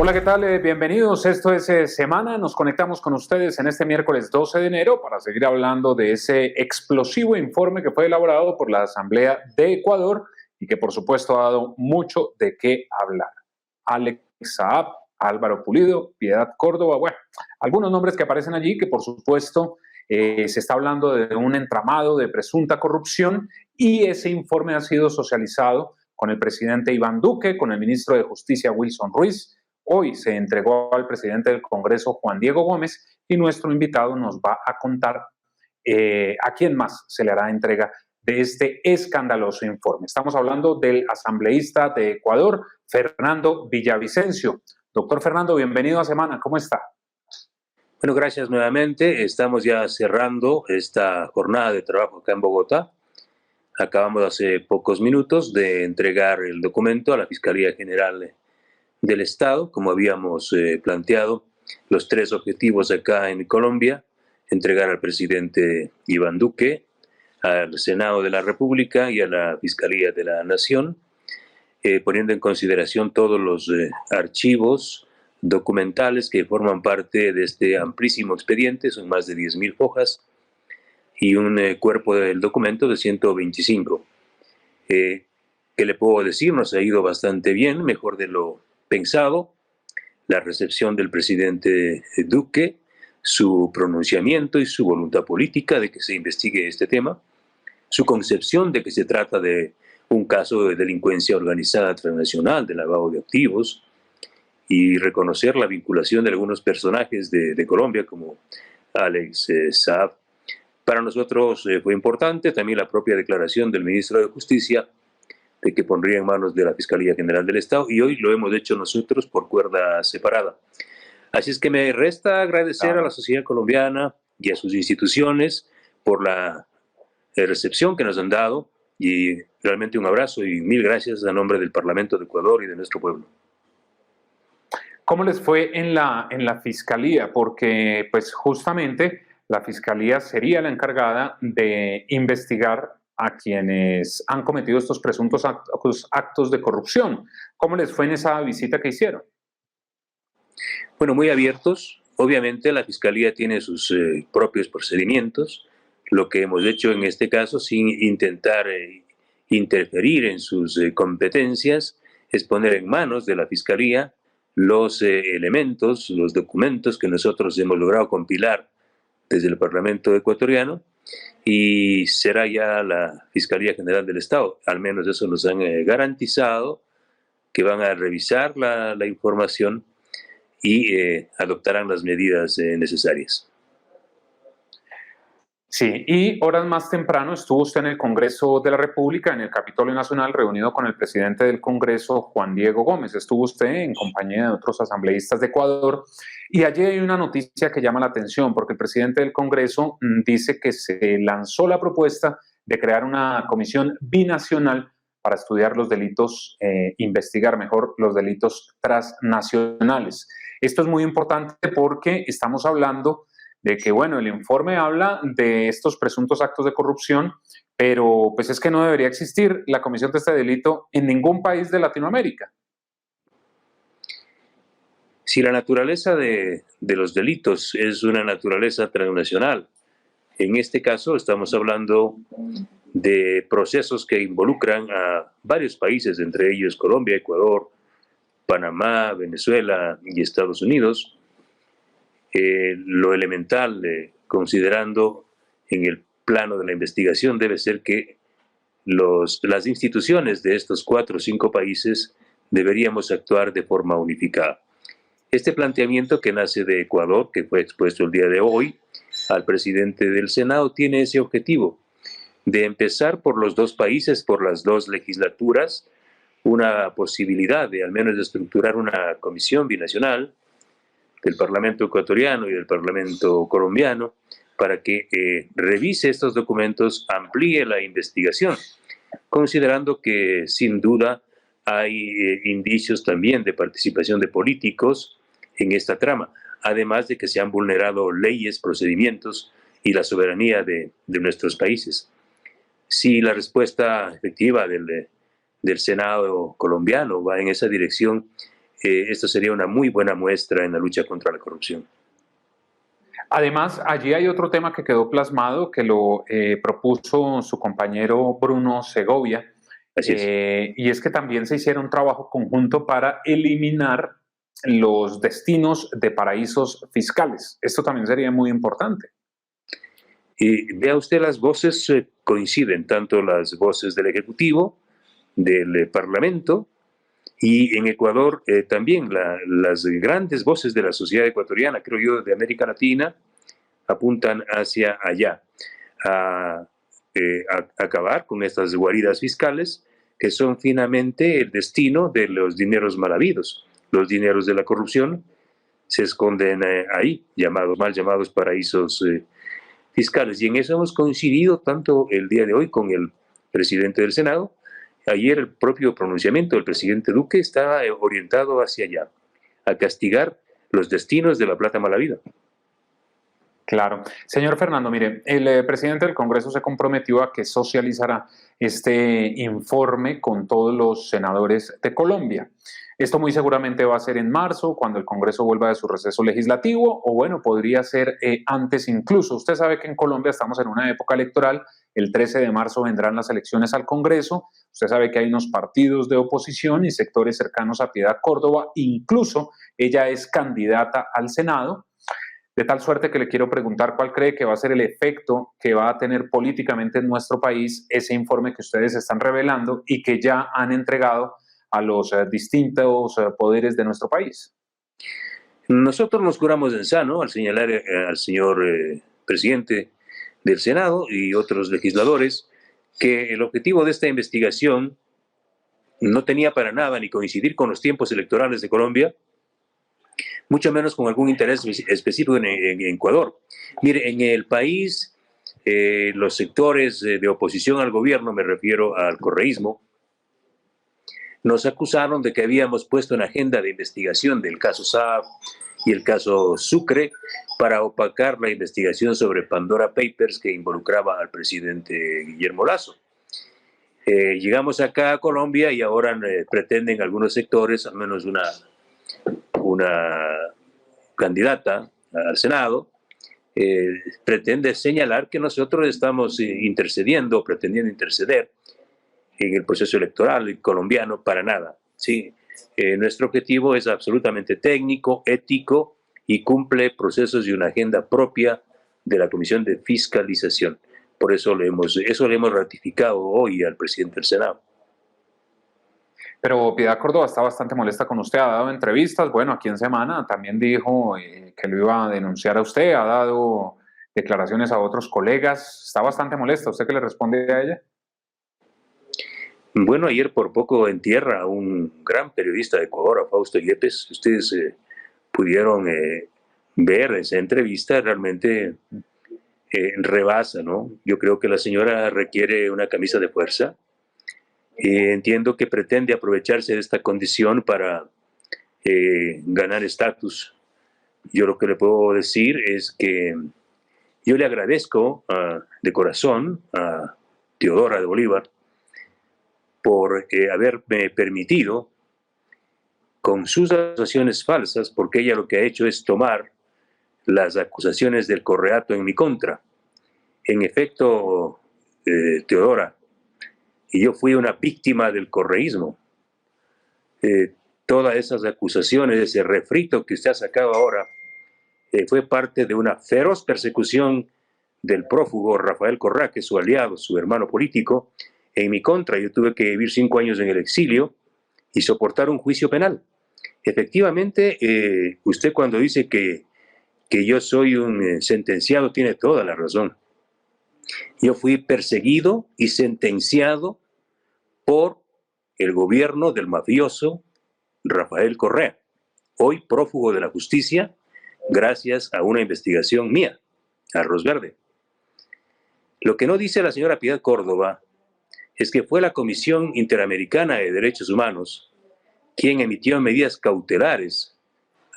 Hola, ¿qué tal? Bienvenidos. Esto es Semana. Nos conectamos con ustedes en este miércoles 12 de enero para seguir hablando de ese explosivo informe que fue elaborado por la Asamblea de Ecuador y que, por supuesto, ha dado mucho de qué hablar. Alex Saab, Álvaro Pulido, Piedad Córdoba, bueno, algunos nombres que aparecen allí que, por supuesto, se está hablando de un entramado de presunta corrupción y ese informe ha sido socializado con el presidente Iván Duque, con el ministro de Justicia Wilson Ruiz. Hoy se entregó al presidente del Congreso, Juan Diego Gómez, y nuestro invitado nos va a contar a quién más se le hará entrega de este escandaloso informe. Estamos hablando del asambleísta de Ecuador, Fernando Villavicencio. Doctor Fernando, bienvenido a Semana. ¿Cómo está? Bueno, gracias nuevamente. Estamos ya cerrando esta jornada de trabajo acá en Bogotá. Acabamos hace pocos minutos de entregar el documento a la Fiscalía General del Estado, como habíamos planteado, los tres objetivos acá en Colombia: entregar al presidente Iván Duque, al Senado de la República y a la Fiscalía de la Nación, poniendo en consideración todos los archivos documentales que forman parte de este amplísimo expediente. Son más de 10.000 hojas y un cuerpo del documento de 125. ¿Qué le puedo decir? Nos ha ido bastante bien, mejor de lo pensado. La recepción del presidente Duque, su pronunciamiento y su voluntad política de que se investigue este tema, su concepción de que se trata de un caso de delincuencia organizada transnacional, de lavado de activos, y reconocer la vinculación de algunos personajes de Colombia, como Alex Saab. Para nosotros fue importante también la propia declaración del ministro de Justicia de que pondría en manos de la Fiscalía General del Estado, y hoy lo hemos hecho nosotros por cuerda separada. Así es que me resta agradecer a la sociedad colombiana y a sus instituciones por la recepción que nos han dado, y realmente un abrazo y mil gracias a nombre del Parlamento de Ecuador y de nuestro pueblo. ¿Cómo les fue en la Fiscalía? Porque, pues, justamente la Fiscalía sería la encargada de investigar a quienes han cometido estos presuntos actos de corrupción. ¿Cómo les fue en esa visita que hicieron? Bueno, muy abiertos. Obviamente la Fiscalía tiene sus propios procedimientos. Lo que hemos hecho en este caso, sin intentar interferir en sus competencias, es poner en manos de la Fiscalía los elementos, los documentos que nosotros hemos logrado compilar desde el Parlamento ecuatoriano, y será ya la Fiscalía General del Estado, al menos eso nos han garantizado, que van a revisar la información y adoptarán las medidas necesarias. Sí, y horas más temprano estuvo usted en el Congreso de la República, en el Capitolio Nacional, reunido con el presidente del Congreso, Juan Diego Gómez. Estuvo usted en compañía de otros asambleístas de Ecuador, y allí hay una noticia que llama la atención, porque el presidente del Congreso dice que se lanzó la propuesta de crear una comisión binacional para estudiar los delitos, investigar mejor los delitos transnacionales. Esto es muy importante porque estamos hablando de que, bueno, el informe habla de estos presuntos actos de corrupción, pero pues es que no debería existir la comisión de este delito en ningún país de Latinoamérica. Si la naturaleza de los delitos es una naturaleza transnacional, en este caso estamos hablando de procesos que involucran a varios países, entre ellos Colombia, Ecuador, Panamá, Venezuela y Estados Unidos. Lo elemental, considerando en el plano de la investigación, debe ser que las instituciones de estos 4 o 5 países deberíamos actuar de forma unificada. Este planteamiento, que nace de Ecuador, que fue expuesto el día de hoy al presidente del Senado, tiene ese objetivo de empezar por los 2 países, por las 2 legislaturas, una posibilidad de al menos de estructurar una comisión binacional del Parlamento ecuatoriano y del Parlamento colombiano para que revise estos documentos, amplíe la investigación, considerando que sin duda hay indicios también de participación de políticos en esta trama, además de que se han vulnerado leyes, procedimientos y la soberanía de nuestros países. Si la respuesta efectiva del Senado colombiano va en esa dirección, esto sería una muy buena muestra en la lucha contra la corrupción. Además, allí hay otro tema que quedó plasmado, que lo propuso su compañero Bruno Segovia, Así es. y es que también se hiciera un trabajo conjunto para eliminar los destinos de paraísos fiscales. Esto también sería muy importante. Y vea usted, las voces coinciden, tanto las voces del Ejecutivo, del Parlamento, y en Ecuador también las grandes voces de la sociedad ecuatoriana, creo yo, de América Latina, apuntan hacia allá, a acabar con estas guaridas fiscales que son finalmente el destino de los dineros mal habidos. Los dineros de la corrupción se esconden ahí, mal llamados paraísos fiscales. Y en eso hemos coincidido tanto el día de hoy con el presidente del Senado. Ayer el propio pronunciamiento del presidente Duque estaba orientado hacia allá, a castigar los destinos de la plata mal habida. Claro. Señor Fernando, mire, el presidente del Congreso se comprometió a que socializará este informe con todos los senadores de Colombia. Esto muy seguramente va a ser en marzo, cuando el Congreso vuelva de su receso legislativo, o bueno, podría ser antes incluso. Usted sabe que en Colombia estamos en una época electoral, el 13 de marzo vendrán las elecciones al Congreso, usted sabe que hay unos partidos de oposición y sectores cercanos a Piedad Córdoba, incluso ella es candidata al Senado. De tal suerte que le quiero preguntar cuál cree que va a ser el efecto que va a tener políticamente en nuestro país ese informe que ustedes están revelando y que ya han entregado a los distintos poderes de nuestro país. Nosotros nos curamos en sano al señalar al señor presidente del Senado y otros legisladores que el objetivo de esta investigación no tenía para nada ni coincidir con los tiempos electorales de Colombia, mucho menos con algún interés específico en Ecuador. Mire, en el país, los sectores de oposición al gobierno, me refiero al correísmo, nos acusaron de que habíamos puesto en agenda de investigación del caso Saab y el caso Sucre para opacar la investigación sobre Pandora Papers que involucraba al presidente Guillermo Lasso. Llegamos acá a Colombia y ahora pretenden algunos sectores, al menos una candidata al Senado, pretende señalar que nosotros estamos pretendiendo interceder en el proceso electoral colombiano. Para nada, ¿sí? Nuestro objetivo es absolutamente técnico, ético y cumple procesos y una agenda propia de la Comisión de Fiscalización. Por eso eso le hemos ratificado hoy al presidente del Senado. Pero Piedad Córdoba está bastante molesta con usted, ha dado entrevistas, bueno, aquí en Semana también dijo que lo iba a denunciar a usted, ha dado declaraciones a otros colegas, está bastante molesta. ¿Usted qué le responde a ella? Bueno, ayer por poco entierra a un gran periodista de Ecuador, a Fausto Yepes. Ustedes pudieron ver esa entrevista, realmente rebasa, ¿no? Yo creo que la señora requiere una camisa de fuerza. Entiendo que pretende aprovecharse de esta condición para ganar estatus. Yo lo que le puedo decir es que yo le agradezco de corazón a Teodora de Bolívar por haberme permitido con sus acusaciones falsas, porque ella lo que ha hecho es tomar las acusaciones del Correato en mi contra. En efecto, Teodora, y yo fui una víctima del correísmo. Todas esas acusaciones, ese refrito que usted ha sacado ahora, fue parte de una feroz persecución del prófugo Rafael Correa, que es su aliado, su hermano político, en mi contra. Yo tuve que vivir 5 años en el exilio y soportar un juicio penal. Efectivamente, usted cuando dice que yo soy un sentenciado, tiene toda la razón. Yo fui perseguido y sentenciado por el gobierno del mafioso Rafael Correa, hoy prófugo de la justicia, gracias a una investigación mía, Arroz Verde. Lo que no dice la señora Piedad Córdoba es que fue la Comisión Interamericana de Derechos Humanos quien emitió medidas cautelares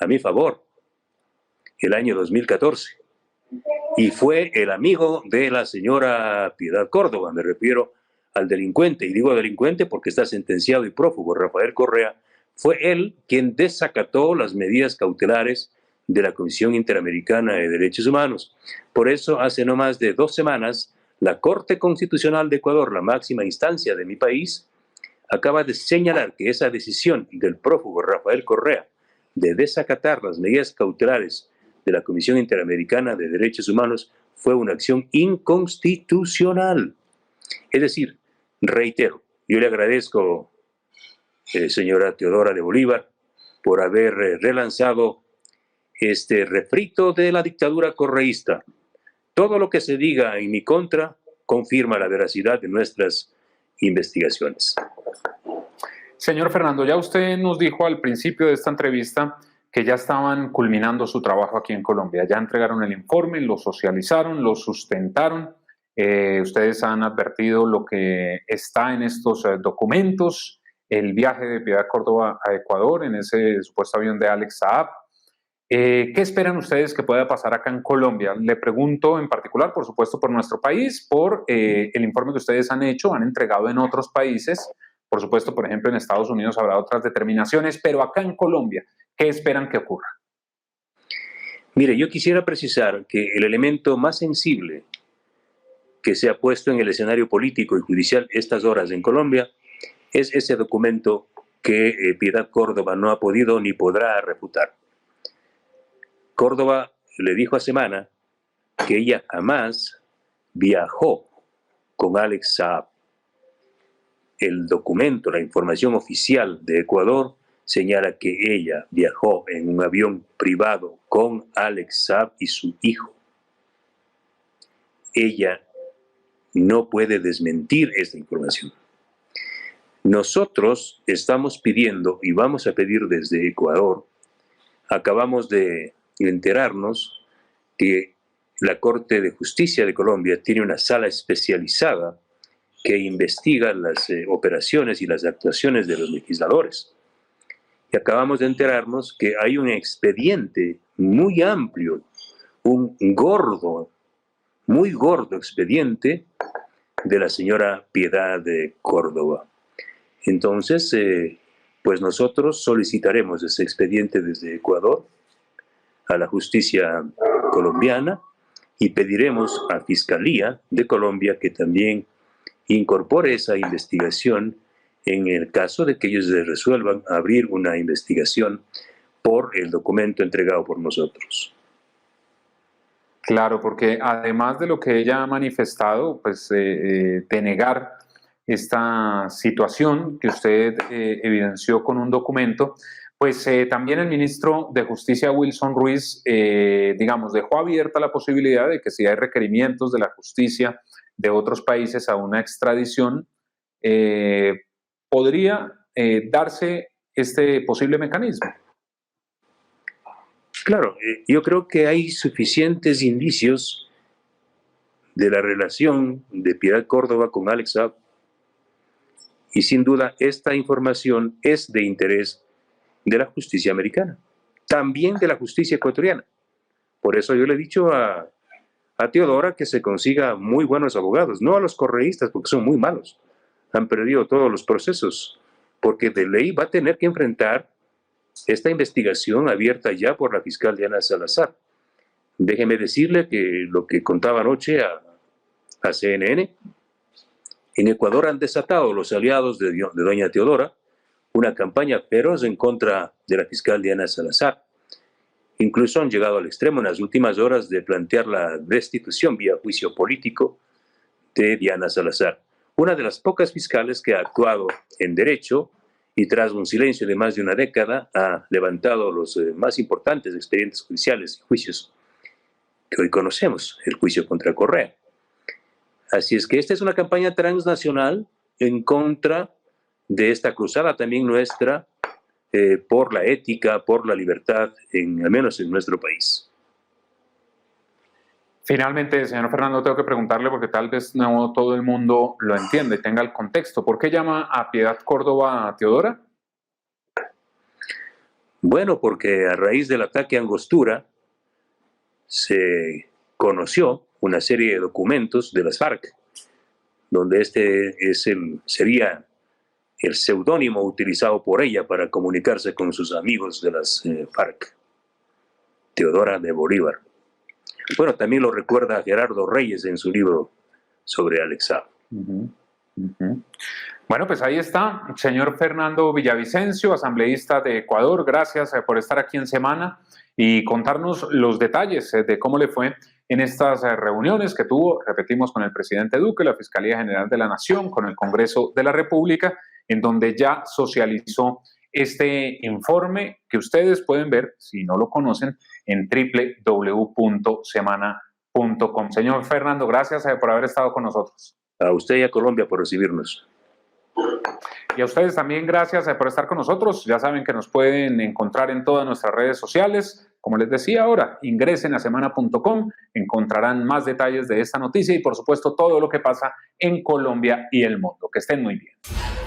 a mi favor el año 2014. Y fue el amigo de la señora Piedad Córdoba, me refiero al delincuente, y digo delincuente porque está sentenciado y prófugo, Rafael Correa, fue él quien desacató las medidas cautelares de la Comisión Interamericana de Derechos Humanos. Por eso, hace no más de 2 semanas, la Corte Constitucional de Ecuador, la máxima instancia de mi país, acaba de señalar que esa decisión del prófugo Rafael Correa de desacatar las medidas cautelares de la Comisión Interamericana de Derechos Humanos fue una acción inconstitucional. Es decir, reitero, yo le agradezco, señora Teodora de Bolívar, por haber relanzado este refrito de la dictadura correísta. Todo lo que se diga en mi contra confirma la veracidad de nuestras investigaciones. Señor Fernando, ya usted nos dijo al principio de esta entrevista que ya estaban culminando su trabajo aquí en Colombia. Ya entregaron el informe, lo socializaron, lo sustentaron. Ustedes han advertido lo que está en estos documentos, el viaje de Piedad Córdoba a Ecuador en ese supuesto avión de Alex Saab. ¿Qué esperan ustedes que pueda pasar acá en Colombia? Le pregunto en particular, por supuesto, por nuestro país, por el informe que ustedes han hecho, han entregado en otros países. Por supuesto, por ejemplo, en Estados Unidos habrá otras determinaciones, pero acá en Colombia, ¿qué esperan que ocurra? Mire, yo quisiera precisar que el elemento más sensible que se ha puesto en el escenario político y judicial estas horas en Colombia es ese documento que Piedad Córdoba no ha podido ni podrá refutar. Córdoba le dijo a Semana que ella jamás viajó con Alex Saab. El documento, la información oficial de Ecuador señala que ella viajó en un avión privado con Alex Saab y su hijo. Ella no puede desmentir esta información. Nosotros estamos pidiendo y vamos a pedir desde Ecuador, acabamos de enterarnos que la Corte de Justicia de Colombia tiene una sala especializada que investiga las operaciones y las actuaciones de los legisladores. Y acabamos de enterarnos que hay un expediente muy amplio, un gordo, muy gordo expediente de la señora Piedad de Córdoba. Entonces, pues nosotros solicitaremos ese expediente desde Ecuador a la justicia colombiana y pediremos a Fiscalía de Colombia que también incorpore esa investigación en el caso de que ellos resuelvan abrir una investigación por el documento entregado por nosotros. Claro, porque además de lo que ella ha manifestado, pues de negar esta situación que usted evidenció con un documento, pues también el ministro de Justicia, Wilson Ruiz, digamos, dejó abierta la posibilidad de que si hay requerimientos de la justicia de otros países a una extradición, podría darse este posible mecanismo. Claro, yo creo que hay suficientes indicios de la relación de Piedad Córdoba con Alex Saab y sin duda esta información es de interés de la justicia americana, también de la justicia ecuatoriana. Por eso yo le he dicho a Teodora que se consiga muy buenos abogados, no a los correístas porque son muy malos, han perdido todos los procesos, porque de ley va a tener que enfrentar esta investigación abierta ya por la fiscal Diana Salazar. Déjeme decirle que lo que contaba anoche a CNN, en Ecuador han desatado los aliados de doña Teodora una campaña feroz en contra de la fiscal Diana Salazar. Incluso han llegado al extremo en las últimas horas de plantear la destitución vía juicio político de Diana Salazar, una de las pocas fiscales que ha actuado en derecho y tras un silencio de más de una década ha levantado los más importantes expedientes judiciales y juicios que hoy conocemos, el juicio contra Correa. Así es que esta es una campaña transnacional en contra de esta cruzada también nuestra por la ética, por la libertad, al menos en nuestro país. Finalmente, señor Fernando, tengo que preguntarle porque tal vez no todo el mundo lo entiende y tenga el contexto. ¿Por qué llama a Piedad Córdoba a Teodora? Bueno, porque a raíz del ataque a Angostura se conoció una serie de documentos de las FARC, donde sería el seudónimo utilizado por ella para comunicarse con sus amigos de las FARC, Teodora de Bolívar. Bueno, también lo recuerda Gerardo Reyes en su libro sobre Alex Saab. Bueno, pues ahí está, señor Fernando Villavicencio, asambleísta de Ecuador. Gracias por estar aquí en Semana y contarnos los detalles de cómo le fue en estas reuniones que tuvo, repetimos, con el presidente Duque, la Fiscalía General de la Nación, con el Congreso de la República, en donde ya socializó este informe que ustedes pueden ver, si no lo conocen, en www.semana.com. Señor Fernando, gracias por haber estado con nosotros. A usted y a Colombia por recibirnos. Y a ustedes también gracias por estar con nosotros. Ya saben que nos pueden encontrar en todas nuestras redes sociales. Como les decía ahora, ingresen a semana.com, encontrarán más detalles de esta noticia y por supuesto todo lo que pasa en Colombia y el mundo. Que estén muy bien.